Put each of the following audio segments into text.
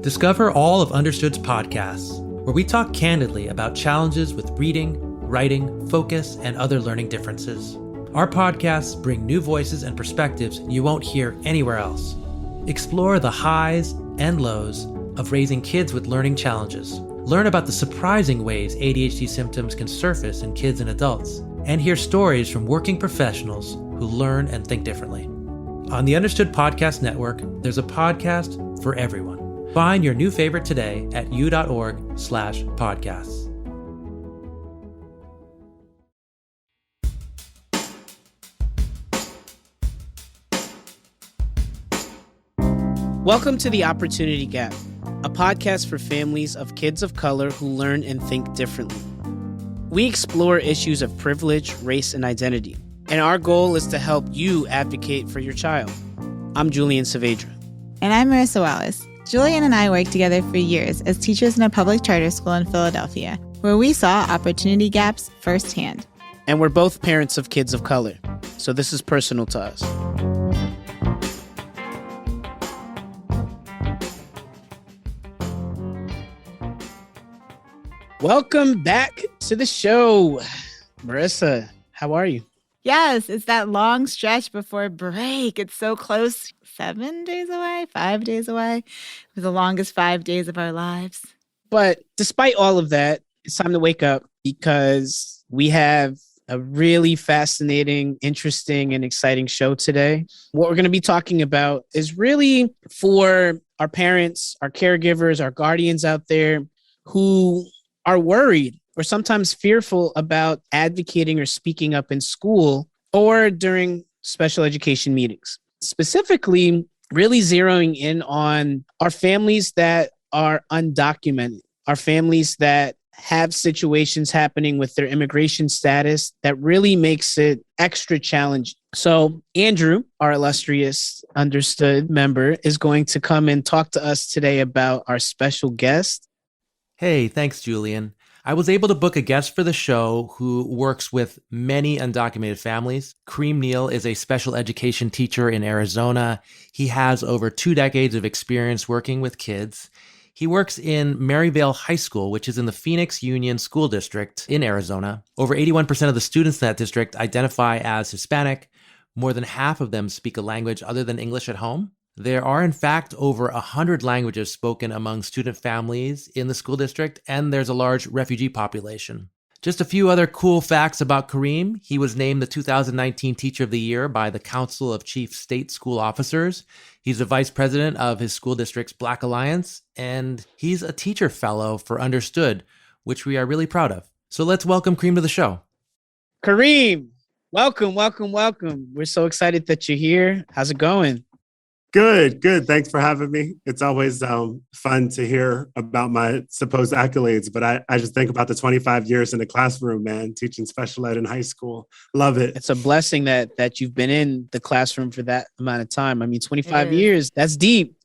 Discover all of Understood's podcasts, where we talk candidly about challenges with reading, writing, focus, and other learning differences. Our podcasts bring new voices and perspectives you won't hear anywhere else. Explore the highs and lows of raising kids with learning challenges. Learn about the surprising ways ADHD symptoms can surface in kids and adults, and hear stories from working professionals who learn and think differently. On the Understood Podcast Network, there's a podcast for everyone. Find your new favorite today at u.org/podcasts. Welcome to The Opportunity Gap, a podcast for families of kids of color who learn and think differently. We explore issues of privilege, race, and identity, and our goal is to help you advocate for your child. I'm Julian Saavedra. And I'm Marissa Wallace. Julian and I worked together for years as teachers in a public charter school in Philadelphia, where we saw opportunity gaps firsthand. And we're both parents of kids of color, so this is personal to us. Welcome back to the show. Marissa, how are you? Yes, it's that long stretch before break. It's so close. 7 days away, 5 days away. It was the longest 5 days of our lives. But despite all of that, it's time to wake up because we have a really fascinating, interesting, and exciting show today. What we're going to be talking about is really for our parents, our caregivers, our guardians out there who are worried or sometimes fearful about advocating or speaking up in school or during special education meetings. Specifically, really zeroing in on our families that are undocumented, our families that have situations happening with their immigration status that really makes it extra challenging. So Andrew, our illustrious Understood member, is going to come and talk to us today about our special guest. Hey, thanks, Julian. I was able to book a guest for the show who works with many undocumented families. Kareem Neal is a special education teacher in Arizona. He has over 2 decades of experience working with kids. He works in Maryvale High School, which is in the Phoenix Union School District in Arizona. Over 81% of the students in that district identify as Hispanic. More than half of them speak a language other than English at home. There are, in fact, over 100 languages spoken among student families in the school district, and there's a large refugee population. Just a few other cool facts about Kareem. He was named the 2019 Teacher of the Year by the Council of Chief State School Officers. He's the vice president of his school district's Black Alliance, and he's a teacher fellow for Understood, which we are really proud of. So let's welcome Kareem to the show. Kareem, welcome. We're so excited that you're here. How's it going? Good. Thanks for having me. It's always fun to hear about my supposed accolades, but I just think about the 25 years in the classroom, man, teaching special ed in high school. Love it. It's a blessing that you've been in the classroom for that amount of time. I mean, 25 years, that's deep.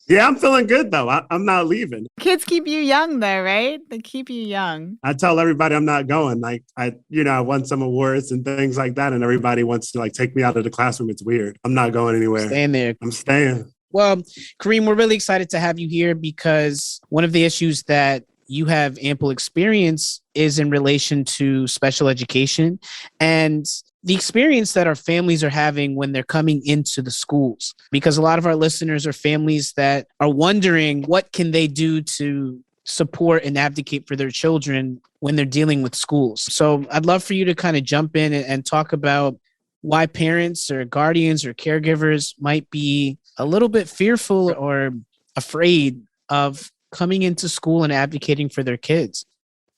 Yeah, I'm feeling good, though. I'm not leaving. Kids keep you young, though, right? They keep you young. I tell everybody I'm not going. Like, I won some awards and things like that, and everybody wants to, take me out of the classroom. It's weird. I'm not going anywhere. Staying there. I'm staying. Well, Kareem, we're really excited to have you here because one of the issues that you have ample experience is in relation to special education and the experience that our families are having when they're coming into the schools, because a lot of our listeners are families that are wondering what can they do to support and advocate for their children when they're dealing with schools. So I'd love for you to kind of jump in and talk about why parents or guardians or caregivers might be a little bit fearful or afraid of coming into school and advocating for their kids.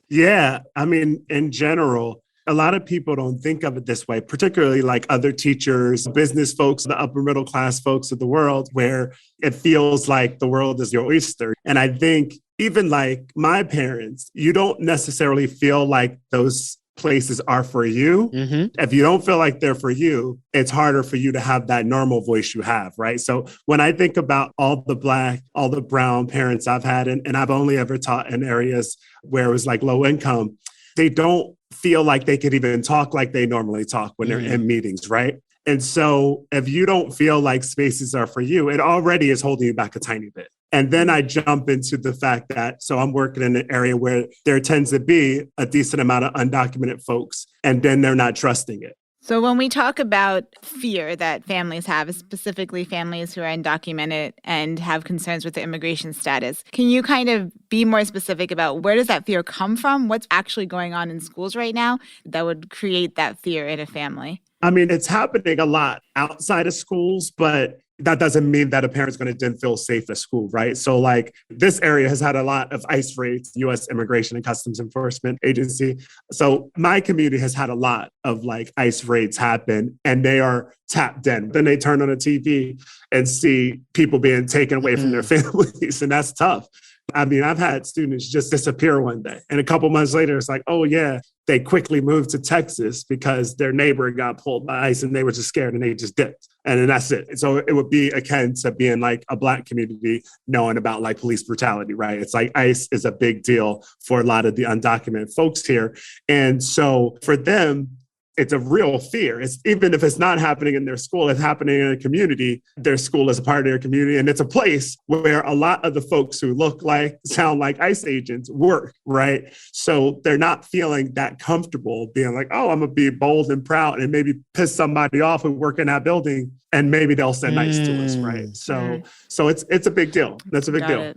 Yeah, I mean, in general, a lot of people don't think of it this way, particularly like other teachers, business folks, the upper middle class folks of the world, where it feels like the world is your oyster. And I think even like my parents, you don't necessarily feel like those places are for you. Mm-hmm. If you don't feel like they're for you, it's harder for you to have that normal voice you have, right? So when I think about all the Black, all the brown parents I've had, and I've only ever taught in areas where it was like low income, they don't feel like they could even talk like they normally talk when they're in meetings, right? And so if you don't feel like spaces are for you, it already is holding you back a tiny bit. And then I jump into the fact that, so I'm working in an area where there tends to be a decent amount of undocumented folks, and then they're not trusting it. So when we talk about fear that families have, specifically families who are undocumented and have concerns with their immigration status, can you kind of be more specific about where does that fear come from? What's actually going on in schools right now that would create that fear in a family? I mean, it's happening a lot outside of schools, but that doesn't mean that a parent's going to then feel safe at school, right? So like this area has had a lot of ICE raids, U.S. Immigration and Customs Enforcement Agency. So my community has had a lot of like ICE raids happen, and they are tapped in. Then they turn on a TV and see people being taken away from their families, and that's tough. I mean, I've had students just disappear one day, and a couple months later, it's like, oh yeah, they quickly moved to Texas because their neighbor got pulled by ICE and they were just scared and they just dipped. And then that's it. So it would be akin to being like a Black community knowing about like police brutality, right? It's like ICE is a big deal for a lot of the undocumented folks here. And so for them, it's a real fear. It's even if it's not happening in their school, it's happening in a community. Their school is a part of their community. And it's a place where a lot of the folks who look like, sound like ICE agents work, right? So they're not feeling that comfortable being like, oh, I'm going to be bold and proud and maybe piss somebody off who work in that building. And maybe they'll send ICE to us, right? So it's a big deal. That's a big deal.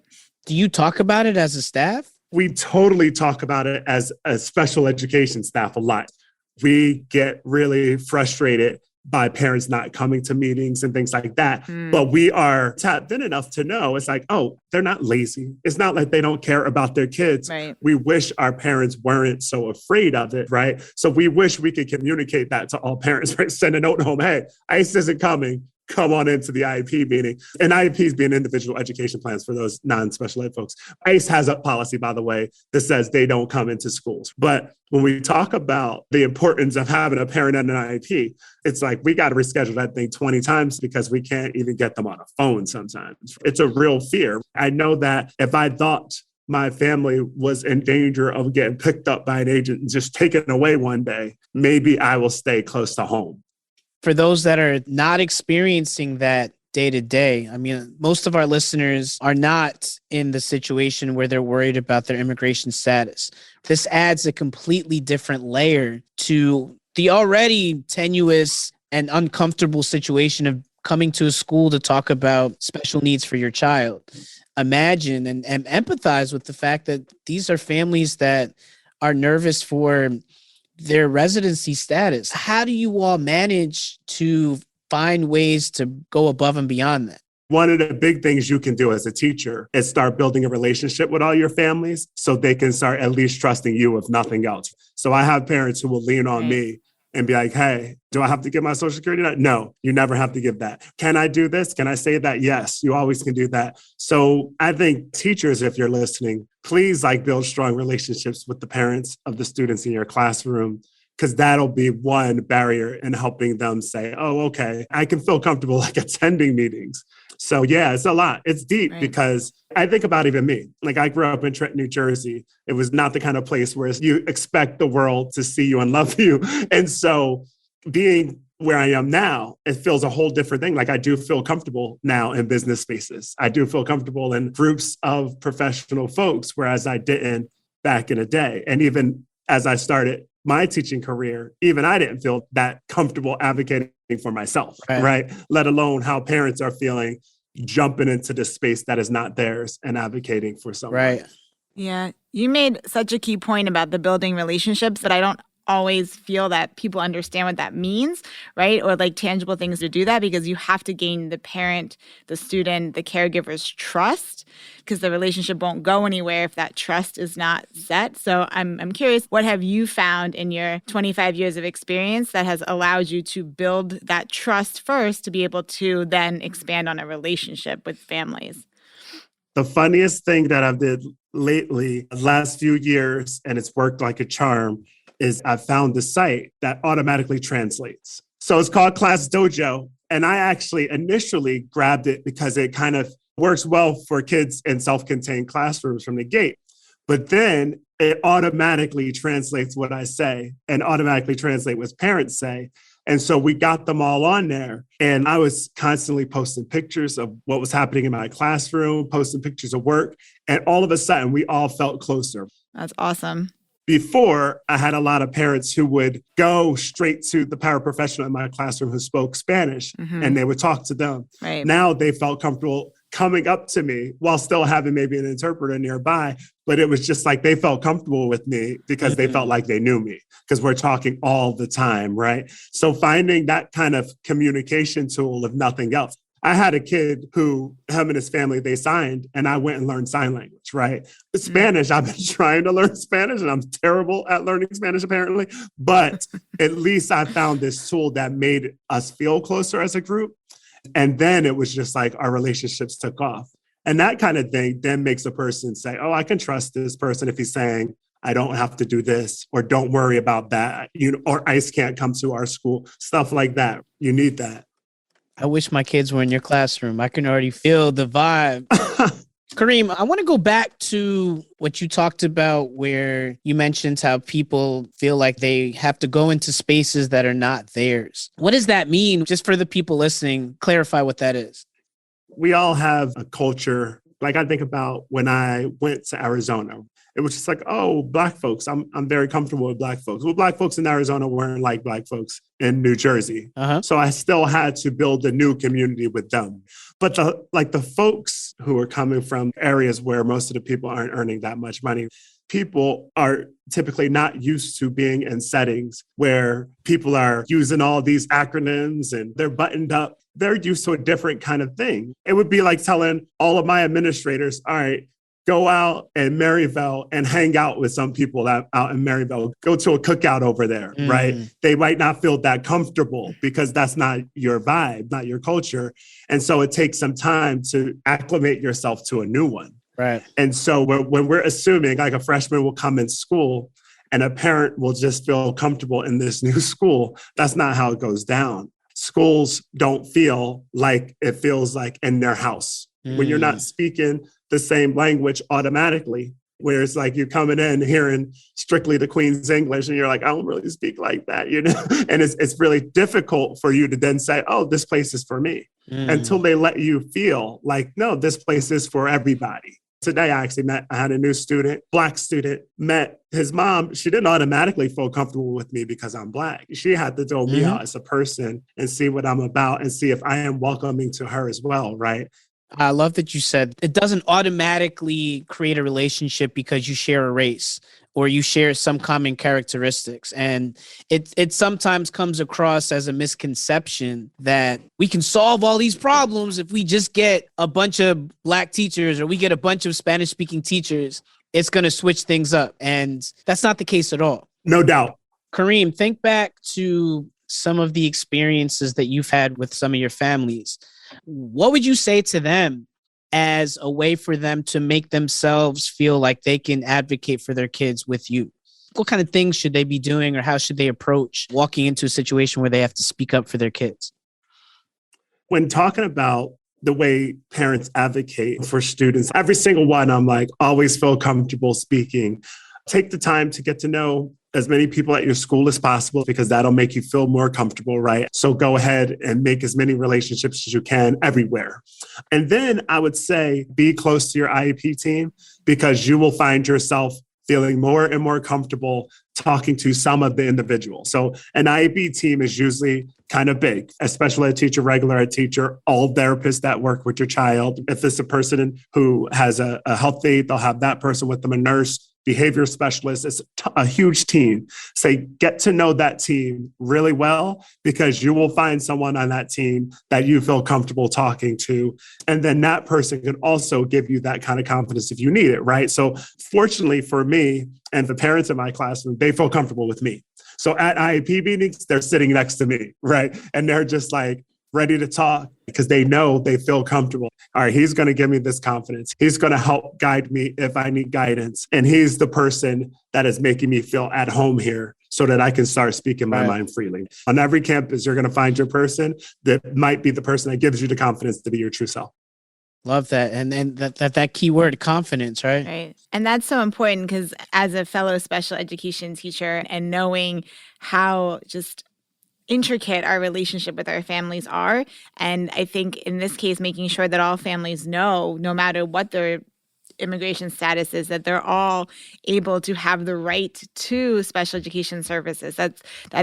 Do you talk about it as a staff? We totally talk about it as a special education staff a lot. We get really frustrated by parents not coming to meetings and things like that. But we are tapped in enough to know it's like, oh, they're not lazy. It's not like they don't care about their kids. Right. We wish our parents weren't so afraid of it, right? So we wish we could communicate that to all parents, right? Send a note home, hey, ICE isn't coming. Come on into the IEP meeting. And IEPs being individual education plans for those non-special ed folks. ICE has a policy, by the way, that says they don't come into schools. But when we talk about the importance of having a parent and an IEP, it's like we got to reschedule that thing 20 times because we can't even get them on a phone sometimes. It's a real fear. I know that if I thought my family was in danger of getting picked up by an agent and just taken away one day, maybe I will stay close to home. For those that are not experiencing that day to day, I mean, most of our listeners are not in the situation where they're worried about their immigration status. This adds a completely different layer to the already tenuous and uncomfortable situation of coming to a school to talk about special needs for your child. Imagine and empathize with the fact that these are families that are nervous for their residency status. How do you all manage to find ways to go above and beyond that? One of the big things you can do as a teacher is start building a relationship with all your families so they can start at least trusting you, if nothing else. So I have parents who will lean on me and be like, hey, do I have to give my social security number? No, you never have to give that. Can I do this? Can I say that? Yes, you always can do that. So I think teachers, if you're listening, please build strong relationships with the parents of the students in your classroom, because that'll be one barrier in helping them say, oh, okay, I can feel comfortable attending meetings. So yeah, it's a lot. It's deep because I think about even me. I grew up in Trenton, New Jersey. It was not the kind of place where you expect the world to see you and love you. And so being where I am now, it feels a whole different thing. I do feel comfortable now in business spaces. I do feel comfortable in groups of professional folks, whereas I didn't back in the day. And even as I started my teaching career, even I didn't feel that comfortable advocating for myself, right? Let alone how parents are feeling jumping into this space that is not theirs and advocating for someone. Right. Yeah. You made such a key point about the building relationships that I don't always feel that people understand what that means, right? Or tangible things to do that, because you have to gain the parent, the student, the caregiver's trust, because the relationship won't go anywhere if that trust is not set. So I'm curious, what have you found in your 25 years of experience that has allowed you to build that trust first to be able to then expand on a relationship with families? The funniest thing that I've did lately, the last few years, and it's worked like a charm, is I found the site that automatically translates. So it's called Class Dojo. And I actually initially grabbed it because it kind of works well for kids in self-contained classrooms from the gate. But then it automatically translates what I say and automatically translate what parents say. And so we got them all on there. And I was constantly posting pictures of what was happening in my classroom, posting pictures of work. And all of a sudden, we all felt closer. That's awesome. Before, I had a lot of parents who would go straight to the paraprofessional in my classroom who spoke Spanish, and they would talk to them. Right. Now they felt comfortable coming up to me while still having maybe an interpreter nearby. But it was just like they felt comfortable with me because they felt like they knew me because we're talking all the time, right? So finding that kind of communication tool, if nothing else. I had a kid who, him and his family, they signed, and I went and learned sign language, right? Spanish, I've been trying to learn Spanish, and I'm terrible at learning Spanish, apparently. But at least I found this tool that made us feel closer as a group. And then it was just like our relationships took off. And that kind of thing then makes a person say, oh, I can trust this person if he's saying, I don't have to do this, or don't worry about that, or ICE can't come to our school, stuff like that. You need that. I wish my kids were in your classroom. I can already feel the vibe. Kareem, I want to go back to what you talked about where you mentioned how people feel like they have to go into spaces that are not theirs. What does that mean? Just for the people listening, clarify what that is. We all have a culture. Like I think about when I went to Arizona, it was just like, oh, Black folks. I'm very comfortable with Black folks. Well, Black folks in Arizona weren't like Black folks in New Jersey. So I still had to build a new community with them. But the folks who are coming from areas where most of the people aren't earning that much money, people are typically not used to being in settings where people are using all these acronyms and they're buttoned up. They're used to a different kind of thing. It would be like telling all of my administrators, all right, go out in Maryville and hang out with some people out in Maryville. Go to a cookout over there, right? They might not feel that comfortable because that's not your vibe, not your culture. And so it takes some time to acclimate yourself to a new one. Right. And so when we're assuming like a freshman will come in school and a parent will just feel comfortable in this new school, that's not how it goes down. Schools don't feel like it feels like in their house. When you're not speaking the same language automatically, where it's like you're coming in hearing strictly the Queen's English and you're like, I don't really speak like that, And it's really difficult for you to then say, oh, this place is for me, until they let you feel like, no, this place is for everybody. Today, I had a new student, Black student, met his mom. She didn't automatically feel comfortable with me because I'm Black. She had to know me out as a person and see what I'm about and see if I am welcoming to her as well, right? I love that you said it doesn't automatically create a relationship because you share a race or you share some common characteristics. And it sometimes comes across as a misconception that we can solve all these problems if we just get a bunch of Black teachers or we get a bunch of Spanish speaking teachers. It's going to switch things up. And that's not the case at all. No doubt. Kareem, think back to some of the experiences that you've had with some of your families. What would you say to them as a way for them to make themselves feel like they can advocate for their kids with you? What kind of things should they be doing, or how should they approach walking into a situation where they have to speak up for their kids? When talking about the way parents advocate for students, every single one, I'm like, always feel comfortable speaking. Take the time to get to know as many people at your school as possible, because that'll make you feel more comfortable, right? So go ahead and make as many relationships as you can everywhere. And then I would say be close to your IEP team, because you will find yourself feeling more and more comfortable talking to some of the individuals. So an IEP team is usually kind of big, a special ed teacher, regular ed teacher, all therapists that work with your child. If it's a person who has a health aide, they'll have that person with them, a nurse, behavior specialist. It's a huge team. So get to know that team really well, because you will find someone on that team that you feel comfortable talking to. And then that person can also give you that kind of confidence if you need it, right? So fortunately for me and the parents in my classroom, they feel comfortable with me. So at IEP meetings, they're sitting next to me, right? And they're just like ready to talk because they know, they feel comfortable. All right, he's going to give me this confidence. He's going to help guide me if I need guidance. And he's the person that is making me feel at home here so that I can start speaking my mind freely. On every campus, you're going to find your person that might be the person that gives you the confidence to be your true self. Love that. And that key word, confidence, right? Right. And that's so important, because as a fellow special education teacher and knowing how just intricate our relationship with our families are. And I think in this case, making sure that all families know, no matter what their immigration status is, that they're all able to have the right to special education services. That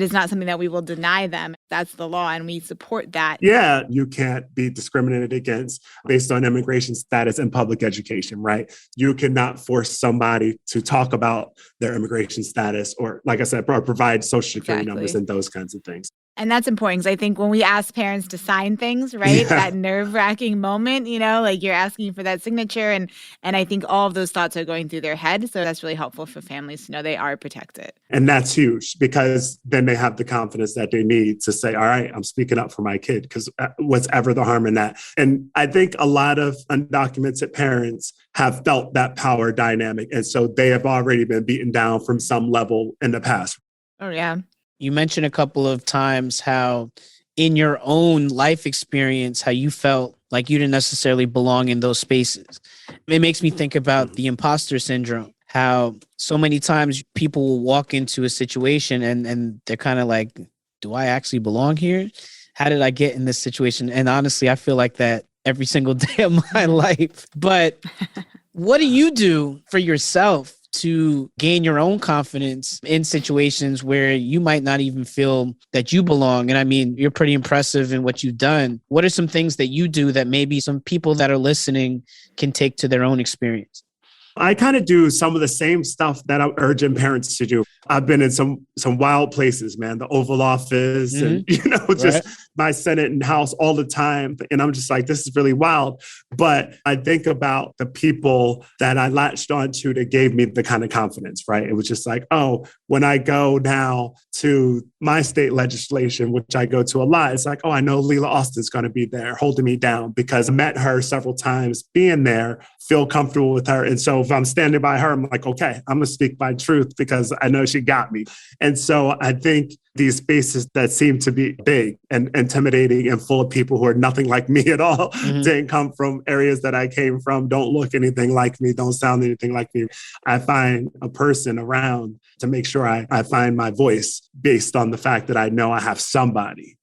is not something that we will deny them. That's the law, and we support that. Yeah, you can't be discriminated against based on immigration status in public education, right? You cannot force somebody to talk about their immigration status or, like I said, or provide social security numbers and those kinds of things. And that's important because I think when we ask parents to sign things, right, that nerve-wracking moment, like you're asking for that signature, and I think all of those thoughts are going through their head. So that's really helpful for families to know they are protected. And that's huge because then they have the confidence that they need to say, all right, I'm speaking up for my kid, because what's ever the harm in that? And I think a lot of undocumented parents have felt that power dynamic. And so they have already been beaten down from some level in the past. Oh, yeah. You mentioned a couple of times how in your own life experience, how you felt like you didn't necessarily belong in those spaces. It makes me think about the imposter syndrome, how so many times people will walk into a situation and they're kind of like, do I actually belong here? How did I get in this situation? And honestly, I feel like that every single day of my life. But what do you do for yourself to gain your own confidence in situations where you might not even feel that you belong? And I mean, you're pretty impressive in what you've done. What are some things that you do that maybe some people that are listening can take to their own experience? I kind of do some of the same stuff that I'm urging parents to do. I've been in some wild places, man, the Oval Office and, just my Senate and House all the time. And I'm just like, this is really wild. But I think about the people that I latched onto that gave me the kind of confidence, right? It was just like, oh, when I go now to my state legislation, which I go to a lot, it's like, oh, I know Leila Austin's going to be there holding me down because I met her several times being there, feel comfortable with her. And so if I'm standing by her, I'm like, okay, I'm going to speak my truth because I know she got me. And so I think these spaces that seem to be big and intimidating and full of people who are nothing like me at all, didn't come from areas that I came from, don't look anything like me, don't sound anything like me. I find a person around to make sure I find my voice based on the fact that I know I have somebody.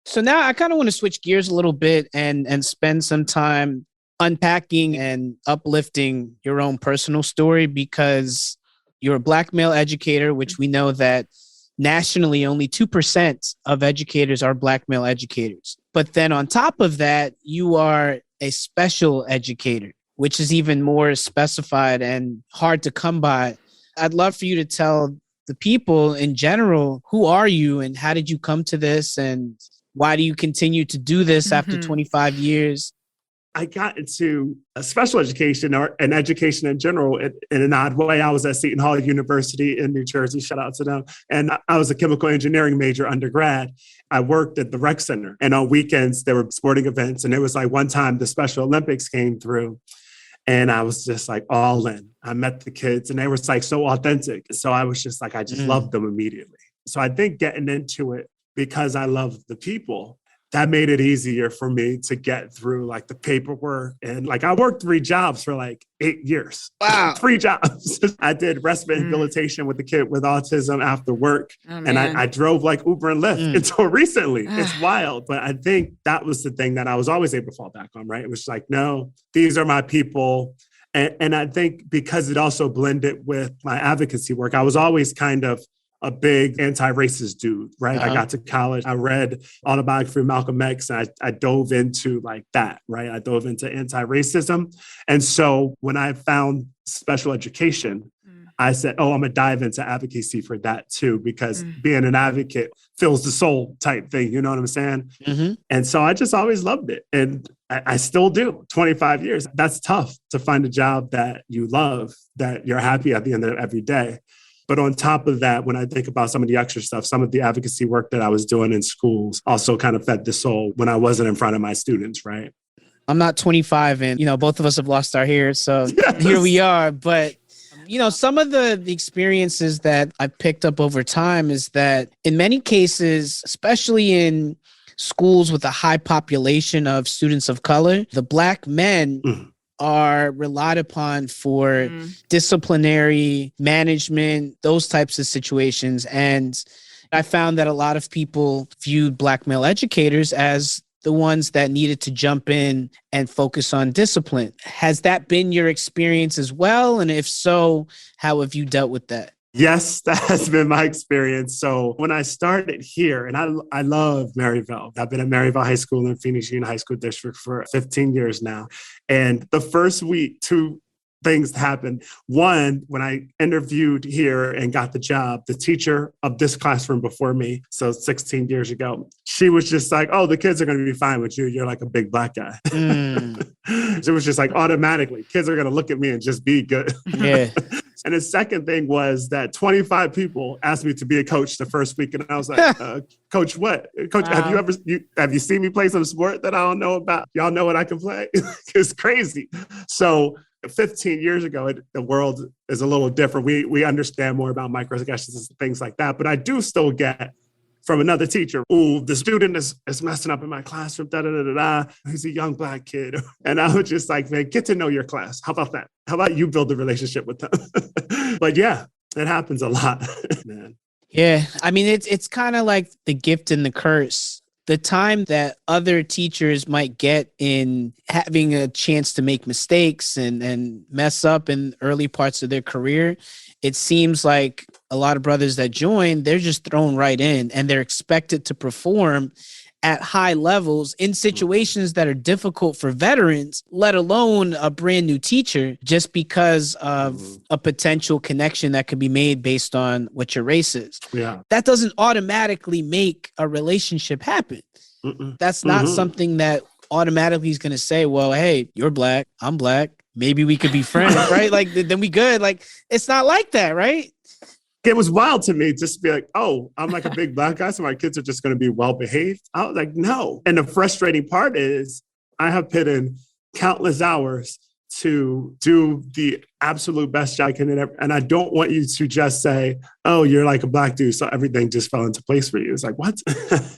So now I kind of want to switch gears a little bit and spend some time unpacking and uplifting your own personal story, because you're a Black male educator, which we know that nationally only 2% of educators are Black male educators. But then on top of that, you are a special educator, which is even more specified and hard to come by. I'd love for you to tell the people in general, who are you and how did you come to this and why do you continue to do this after 25 years? I got into special education or an education in general in an odd way. I was at Seton Hall University in New Jersey, shout out to them. And I was a chemical engineering major undergrad. I worked at the rec center, and on weekends there were sporting events. And it was like one time the Special Olympics came through and I was just like all in. I met the kids and they were like so authentic. So I was just like, I just loved them immediately. So I think getting into it because I love the people, that made it easier for me to get through like the paperwork. And like I worked 3 jobs for like 8 years. Wow. 3 jobs. I did respite rehabilitation with the kid with autism after work. And I drove like Uber and Lyft until recently. It's wild. But I think that was the thing that I was always able to fall back on, right? It was like, no, these are my people. And I think because it also blended with my advocacy work, I was always kind of a big anti-racist dude, right? I got to college, I read autobiography of Malcolm X, and I dove into like that, right? I dove into anti-racism. And so when I found special education, I said, oh, I'm gonna dive into advocacy for that too, because being an advocate fills the soul type thing, you know what I'm saying? And so I just always loved it. And I still do, 25 years. That's tough to find a job that you love, that you're happy at the end of every day. But on top of that, when I think about some of the extra stuff, some of the advocacy work that I was doing in schools also kind of fed the soul when I wasn't in front of my students, right? I'm not 25 and, both of us have lost our hair. So here we are. But, some of the experiences that I picked up over time is that in many cases, especially in schools with a high population of students of color, the Black men are relied upon for disciplinary management, those types of situations. And, I found that a lot of people viewed Black male educators as the ones that needed to jump in and focus on discipline. Has that been your experience as well? And if so, how have you dealt with that? Yes, that has been my experience. So when I started here, and I love Maryville. I've been at Maryville High School in Phoenix Union High School District for 15 years now. And the first week, two things happened. One, when I interviewed here and got the job, the teacher of this classroom before me, so 16 years ago, she was just like, oh, the kids are going to be fine with you. You're like a big Black guy. So it was just like automatically, kids are going to look at me and just be good. Yeah. And the second thing was that 25 people asked me to be a coach the first week. And I was like, coach what? Coach, Wow. have you seen me play some sport that I don't know about? Y'all know what I can play? It's crazy. So 15 years ago, the world is a little different. We understand more about microaggressions and things like that. But I do still get from another teacher, oh, the student is messing up in my classroom, He's a young Black kid. And I was just like, man, get to know your class. How about that? How about you build a relationship with them? But yeah, it happens a lot, man. Yeah. I mean, it's kind of like the gift and the curse. The time that other teachers might get in having a chance to make mistakes and mess up in early parts of their career, it seems like a lot of brothers that join, they're just thrown right in and they're expected to perform at high levels in situations that are difficult for veterans, let alone a brand new teacher, just because of a potential connection that could be made based on what your race is. Yeah. That doesn't automatically make a relationship happen. That's not something that automatically is going to say, well, hey, you're Black, I'm Black. Maybe we could be friends, right? Like, then we good. Like, it's not like that, right? It was wild to me just to be like, oh, I'm like a big Black guy, so my kids are just going to be well-behaved. I was like, no. And the frustrating part is I have put in countless hours to do the absolute best job I can. And I don't want you to just say, oh, you're like a Black dude, so everything just fell into place for you. It's like, what?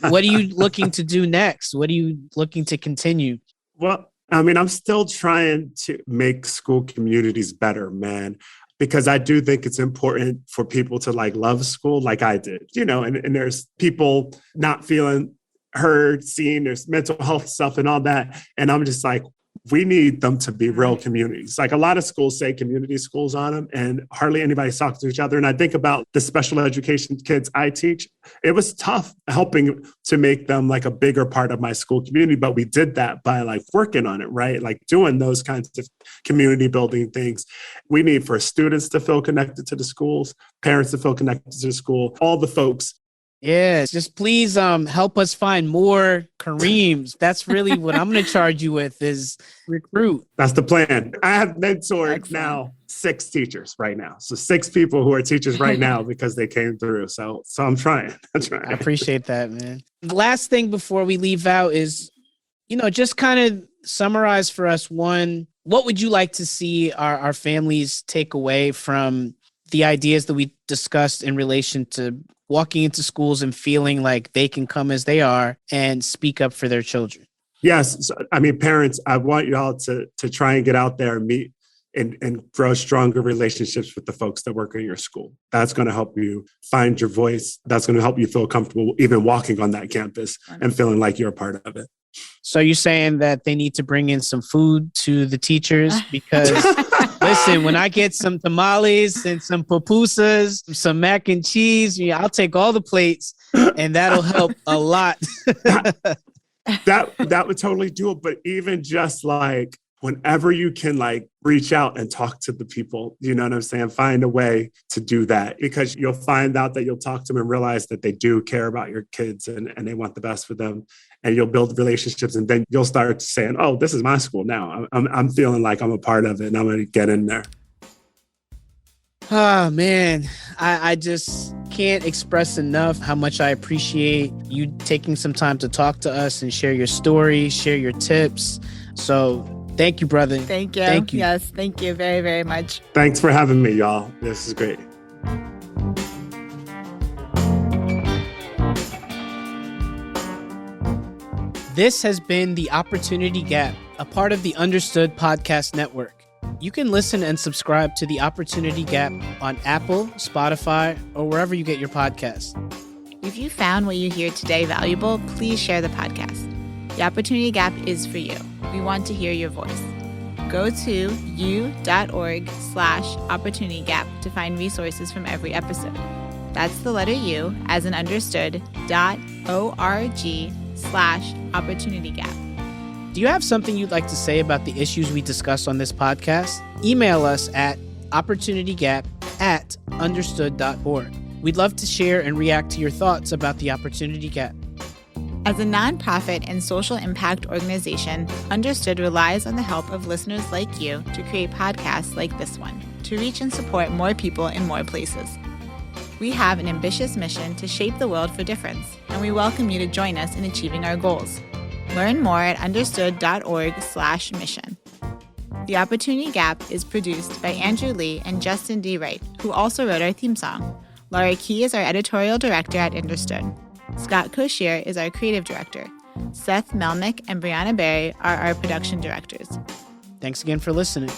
What are you looking to do next? What are you looking to continue? Well, I mean, I'm still trying to make school communities better, man, because I do think it's important for people to like love school like I did, you know, and there's people not feeling heard, seen, there's mental health stuff and all that. And I'm just like, we need them to be real communities. Like a lot of schools say community schools on them and hardly anybody's talking to each other. And I think about the special education kids I teach. It was tough helping to make them like a bigger part of my school community. But we did that by like working on it, right? Like doing those kinds of community building things. We need for students to feel connected to the schools, parents to feel connected to the school, all the folks. Yeah, just please help us find more Kareems. That's really what I'm going to charge you with is recruit. That's the plan. I have mentored Excellent. now 6 teachers right now. So 6 people who are teachers right now because they came through. So I'm trying. I appreciate that, man. The last thing before we leave out is, you know, just kind of summarize for us. One, what would you like to see our families take away from the ideas that we discussed in relation to walking into schools and feeling like they can come as they are and speak up for their children? Yes. So, I mean, parents, I want y'all to try and get out there and meet and grow stronger relationships with the folks that work in your school. That's going to help you find your voice. That's going to help you feel comfortable even walking on that campus and feeling like you're a part of it. So you're saying that they need to bring in some food to the teachers because listen, when I get some tamales and some pupusas, some mac and cheese, I'll take all the plates and that'll help a lot. That would totally do it. But even just like whenever you can like reach out and talk to the people, you know what I'm saying? Find a way to do that because you'll find out that you'll talk to them and realize that they do care about your kids and they want the best for them. And you'll build relationships and then you'll start saying, oh, this is my school now. I'm feeling like I'm a part of it and I'm going to get in there. Oh, man, I just can't express enough how much I appreciate you taking some time to talk to us and share your story, share your tips. So thank you, brother. Thank you. Thank you. Yes, thank you very, very much. Thanks for having me, y'all. This is great. This has been The Opportunity Gap, a part of the Understood Podcast Network. You can listen and subscribe to The Opportunity Gap on Apple, Spotify, or wherever you get your podcasts. You If you found what you hear today valuable, please share the podcast. The Opportunity Gap is for you. We want to hear your voice. Go to u.org/opportunitygap to find resources from every episode. That's the letter U, as in understood, .org/opportunitygap. Do you have something you'd like to say about the issues we discuss on this podcast? Email us at opportunitygap@understood.org. We'd love to share and react to your thoughts about the Opportunity Gap. As a nonprofit and social impact organization, Understood relies on the help of listeners like you to create podcasts like this one, to reach and support more people in more places. We have an ambitious mission to shape the world for difference, and we welcome you to join us in achieving our goals. Learn more at understood.org/mission. The Opportunity Gap is produced by Andrew Lee and Justin D. Wright, who also wrote our theme song. Laura Key is our editorial director at Understood. Scott Koshier is our creative director. Seth Melnick and Brianna Berry are our production directors. Thanks again for listening.